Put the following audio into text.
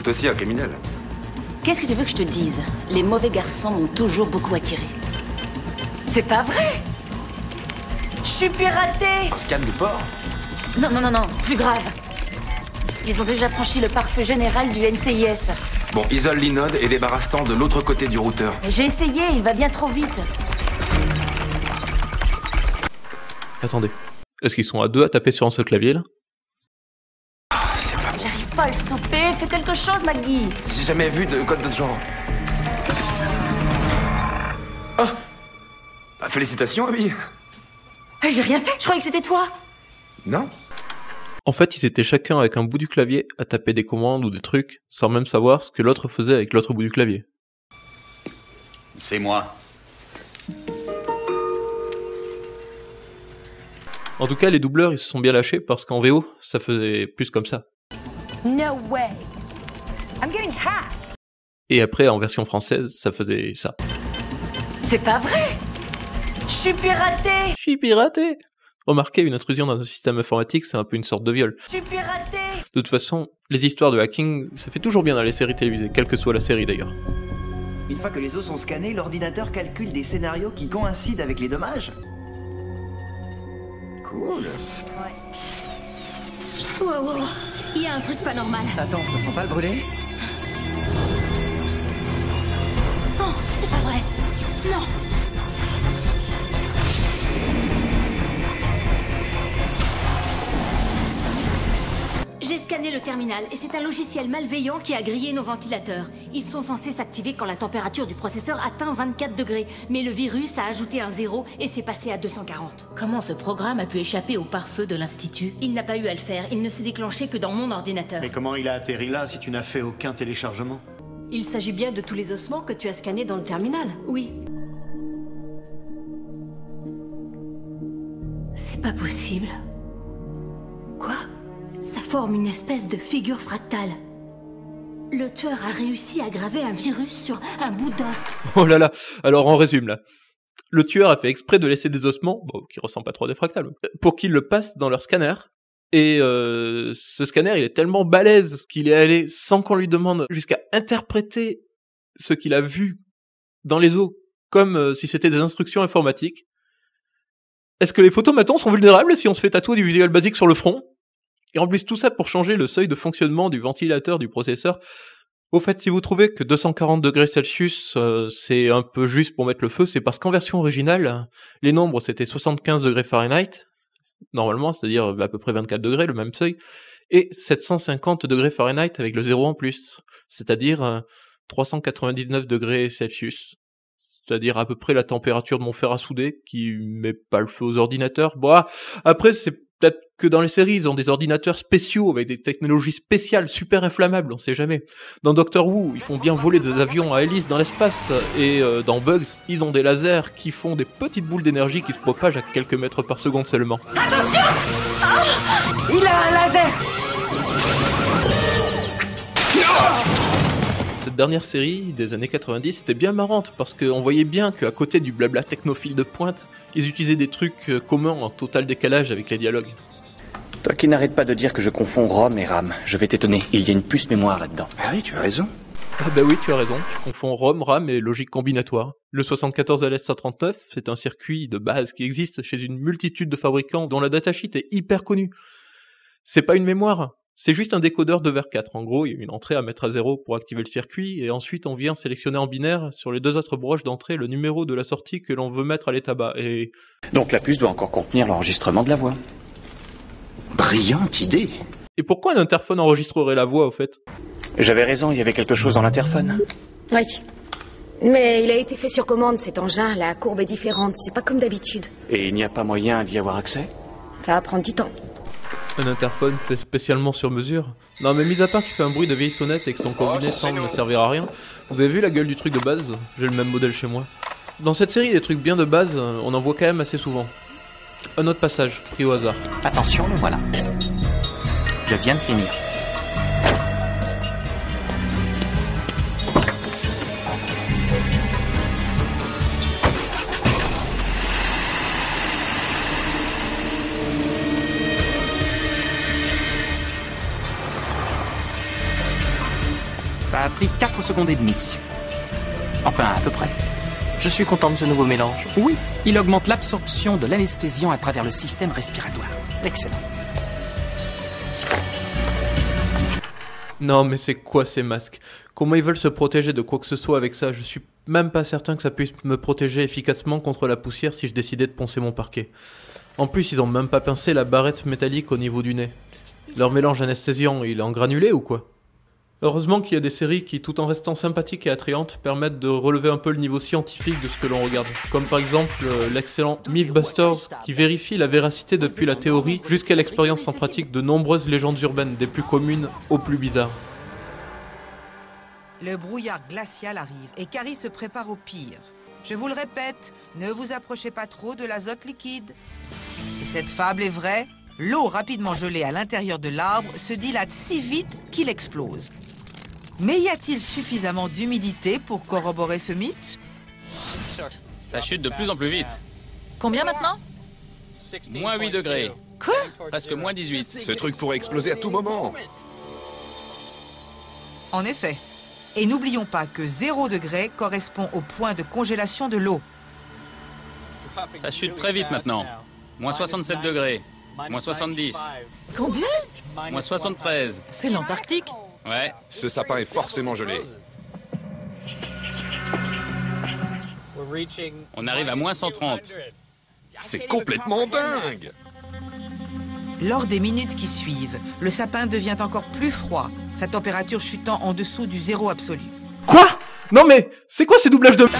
C'est aussi un criminel. Qu'est-ce que tu veux que je te dise? Les mauvais garçons m'ont toujours beaucoup attiré. C'est pas vrai! Je suis piratée! Scan de port? Non, plus grave. Ils ont déjà franchi le pare-feu général du NCIS. Bon, isole l'inode et débarrasse-t'en de l'autre côté du routeur. J'ai essayé, il va bien trop vite. Attendez. Est-ce qu'ils sont à deux à taper sur un seul clavier, là? J'arrive pas à le stopper, fais quelque chose, Maggie. J'ai jamais vu de code de ce genre. Ah! Félicitations, Abby. J'ai rien fait, je croyais que c'était toi. Non? En fait, ils étaient chacun avec un bout du clavier à taper des commandes ou des trucs, sans même savoir ce que l'autre faisait avec l'autre bout du clavier. C'est moi. En tout cas, les doubleurs, ils se sont bien lâchés parce qu'en VO, ça faisait plus comme ça. No way. I'm getting hacked. Et après, en version française, ça faisait ça. C'est pas vrai. Je suis piratée. Je suis piraté! Remarquez, une intrusion dans un système informatique, c'est un peu une sorte de viol. Je suis piratée. De toute façon, les histoires de hacking, ça fait toujours bien dans les séries télévisées, quelle que soit la série d'ailleurs. Une fois que les os sont scannés, l'ordinateur calcule des scénarios qui coïncident avec les dommages. Cool. Wow, il y a un truc pas normal. Attends, ça sent pas le brûler? Oh, c'est pas vrai. Non. J'ai scanné le terminal et c'est un logiciel malveillant qui a grillé nos ventilateurs. Ils sont censés s'activer quand la température du processeur atteint 24 degrés. Mais le virus a ajouté un 0 et c'est passé à 240. Comment ce programme a pu échapper au pare-feu de l'Institut? Il n'a pas eu à le faire, il ne s'est déclenché que dans mon ordinateur. Mais comment il a atterri là si tu n'as fait aucun téléchargement? Il s'agit bien de tous les ossements que tu as scannés dans le terminal. Oui. C'est pas possible. Quoi? Ça forme une espèce de figure fractale. Le tueur a réussi à graver un virus sur un bout d'os. Oh là là, alors on résume là. Le tueur a fait exprès de laisser des ossements, bon, qui ressemblent pas trop à des fractales, pour qu'ils le passent dans leur scanner. Et ce scanner, il est tellement balèze qu'il est allé, sans qu'on lui demande, jusqu'à interpréter ce qu'il a vu dans les os, comme si c'était des instructions informatiques. Est-ce que les photomatons sont vulnérables si on se fait tatouer du visuel basique sur le front? Et en plus tout ça pour changer le seuil de fonctionnement du ventilateur du processeur. Au fait, si vous trouvez que 240 degrés Celsius c'est un peu juste pour mettre le feu, c'est parce qu'en version originale, les nombres c'était 75 degrés Fahrenheit, normalement, c'est-à-dire à peu près 24 degrés, le même seuil, et 750 degrés Fahrenheit avec le 0 en plus, c'est-à-dire 399 degrés Celsius. C'est-à-dire à peu près la température de mon fer à souder, qui met pas le feu aux ordinateurs. Bon, après, c'est peut-être que dans les séries, ils ont des ordinateurs spéciaux avec des technologies spéciales, super inflammables, on sait jamais. Dans Doctor Who, ils font bien voler des avions à hélice dans l'espace, et dans Bugs, ils ont des lasers qui font des petites boules d'énergie qui se propagent à quelques mètres par seconde seulement. Attention! Oh, il a un laser! Cette dernière série des années 90 était bien marrante parce qu'on voyait bien qu'à côté du blabla technophile de pointe, ils utilisaient des trucs communs en total décalage avec les dialogues. Toi qui n'arrêtes pas de dire que je confonds ROM et RAM, je vais t'étonner, il y a une puce mémoire là-dedans. Ah oui, tu as raison. Ah bah oui, tu as raison, je confonds ROM, RAM et logique combinatoire. Le 74 LS139, c'est un circuit de base qui existe chez une multitude de fabricants dont la datasheet est hyper connue. C'est pas une mémoire, c'est juste un décodeur 2/4. En gros, il y a une entrée à mettre à 0 pour activer le circuit, et ensuite on vient sélectionner en binaire sur les deux autres broches d'entrée le numéro de la sortie que l'on veut mettre à l'état bas, et... Donc la puce doit encore contenir l'enregistrement de la voix. Brillante idée. Et pourquoi un interphone enregistrerait la voix, au fait? J'avais raison, il y avait quelque chose dans l'interphone. Oui. Mais il a été fait sur commande, cet engin. La courbe est différente, c'est pas comme d'habitude. Et il n'y a pas moyen d'y avoir accès? Ça va prendre du temps. Un interphone fait spécialement sur mesure? Non mais mis à part qu'il fait un bruit de vieille sonnette et que son combiné semble ne servir à rien, vous avez vu la gueule du truc de base? J'ai le même modèle chez moi. Dans cette série, des trucs bien de base, on en voit quand même assez souvent. Un autre passage, pris au hasard. Attention, le voilà. Je viens de finir. Ça a pris 4 secondes et demie. Enfin, à peu près. Je suis content de ce nouveau mélange. Oui, il augmente l'absorption de l'anesthésiant à travers le système respiratoire. Excellent. Non mais c'est quoi ces masques? Comment ils veulent se protéger de quoi que ce soit avec ça? Je suis même pas certain que ça puisse me protéger efficacement contre la poussière si je décidais de poncer mon parquet. En plus ils ont même pas pincé la barrette métallique au niveau du nez. Leur mélange anesthésiant, il est en granulé ou quoi? Heureusement qu'il y a des séries qui, tout en restant sympathiques et attrayantes, permettent de relever un peu le niveau scientifique de ce que l'on regarde. Comme par exemple l'excellent Mythbusters, qui vérifie la véracité depuis la théorie jusqu'à l'expérience en pratique de nombreuses légendes urbaines, des plus communes aux plus bizarres. Le brouillard glacial arrive et Carrie se prépare au pire. Je vous le répète, ne vous approchez pas trop de l'azote liquide. Si cette fable est vraie, l'eau rapidement gelée à l'intérieur de l'arbre se dilate si vite qu'il explose. Mais y a-t-il suffisamment d'humidité pour corroborer ce mythe? Ça chute de plus en plus vite. Combien maintenant? Moins 8 degrés. Quoi? Presque moins 18. Ce truc pourrait exploser à tout moment. En effet. Et n'oublions pas que 0 degré correspond au point de congélation de l'eau. Ça chute très vite maintenant. Moins 67 degrés. Moins 70. Combien? Moins 73. C'est l'Antarctique? Ouais. Ce sapin est forcément gelé. On arrive à moins 130. C'est complètement dingue! Lors des minutes qui suivent, le sapin devient encore plus froid, sa température chutant en dessous du zéro absolu. Quoi? Non mais, c'est quoi ces doublages de...